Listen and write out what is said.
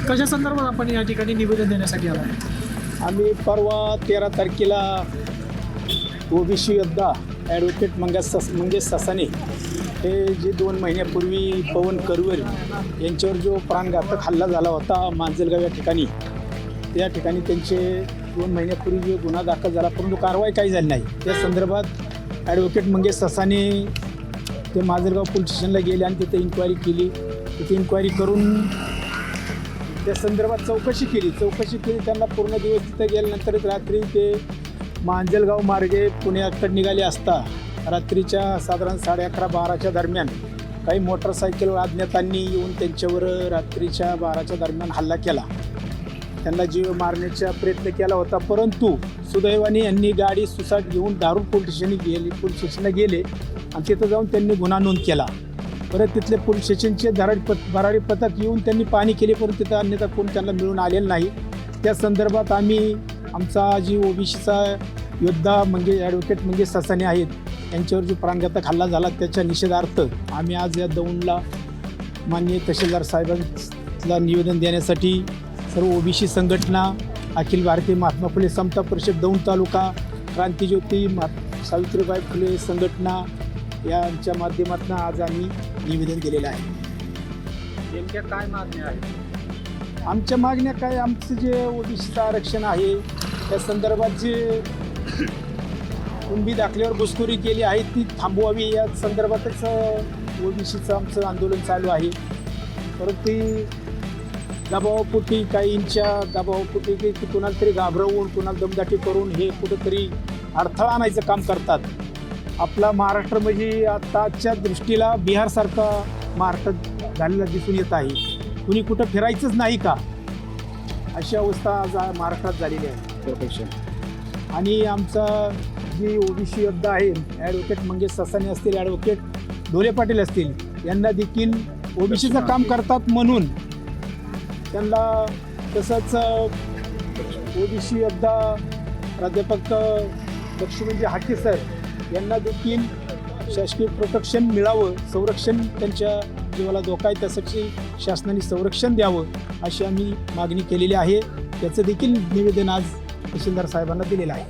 कशा संदर्भात आपण या ठिकाणी निवेदन देण्यासाठी आला? आम्ही परवा 13 तारखेला ओबीसी योद्धा ॲडव्होकेट मंगेश ससाने हे जे 2 महिन्यापूर्वी पवन करवर यांच्यावर जो प्राणघातक हल्ला झाला होता मांजलगाव या ठिकाणी, त्या ठिकाणी त्यांचे 2 महिन्यापूर्वी जो गुन्हा दाखल झाला परंतु कारवाई काही झाली नाही. त्या संदर्भात ॲडव्होकेट मंगेश ससाने ते मांजलगाव पोलीस स्टेशनला गेले आणि तिथे इन्क्वायरी केली. तिथे इन्क्वायरी करून त्या संदर्भात चौकशी केली. त्यांना पूर्ण दिवस तिथे गेल्यानंतर रात्री ते मांजलगाव मार्गे पुण्याकडे निघाले असता रात्रीच्या साधारण 11:30-12च्या दरम्यान काही मोटरसायकल अज्ञातांनी येऊन त्यांच्यावर रात्रीच्या 12च्या दरम्यान हल्ला केला. त्यांना जीव मारण्याचा प्रयत्न केला होता, परंतु सुदैवाने यांनी गाडी सुसाट घेऊन दारू पोलीस स्टेशनला गेले आणि तिथं जाऊन त्यांनी गुन्हा नोंद केला. परत तिथले पोलीस स्टेशनचे भरारी पथक येऊन त्यांनी पाहणी केली, परंतु तिथं अन्यथा कोण त्यांना मिळून आलेलं नाही. त्या संदर्भात आम्ही आमचा जी ओबीसीचा योद्धा ॲडव्होकेट मंगेश ससाने आहेत यांच्यावर जो प्राणघातक हल्ला झाला त्याच्या निषेधार्थ आम्ही आज या दौंडला माननीय तहसीलदार साहेबांना निवेदन देण्यासाठी सर्व ओबीसी संघटना, अखिल भारतीय महात्मा फुले समता परिषद दौंड तालुका, क्रांतिज्योती सावित्रीबाई फुले संघटना यांच्या माध्यमातून आज आम्ही निवेदन केलेलं आहे. नेमक्या काय मागण्या आहेत? आमच्या मागण्या काय, आमचं जे ओबीसीचं आरक्षण आहे त्या संदर्भात जे कुणबी दाखल्यावर घुसखोरी केली आहे ती थांबवावी या संदर्भातच ओबीसीचं आमचं आंदोलन चालू आहे. परंतु दबावापोटी काहींच्या दबावापोटी की कुणाला तरी घाबरवून कुणाला दमदाटी करून हे कुठंतरी अडथळा आणायचं काम करतात. आपला महाराष्ट्र म्हणजे आताच्या दृष्टीला बिहारसारखा महाराष्ट्र झालेला दिसून येत आहे. कुणी कुठं फिरायचंच नाही का अशी अवस्था आज महाराष्ट्रात झालेली आहे. आणि आमचा जी ओबीसी योद्धा आहे ॲडव्होकेट मंगेश ससाने असतील, ॲडव्होकेट ढोले पाटील असतील, यांना देखील ओबीसीचं काम करतात म्हणून त्यांना, तसंच ओबीसी योद्धा प्राध्यापक लक्ष्मणजी हाके सर यांना देखील शासकीय प्रोटेक्शन मिळावं, संरक्षण त्यांच्या जीवाला धोका आहे त्यासाठी शासनाने संरक्षण द्यावं अशी आम्ही मागणी केलेली आहे. त्याचं देखील निवेदन आज तहसीलदार साहेबांना दिलेलं आहे.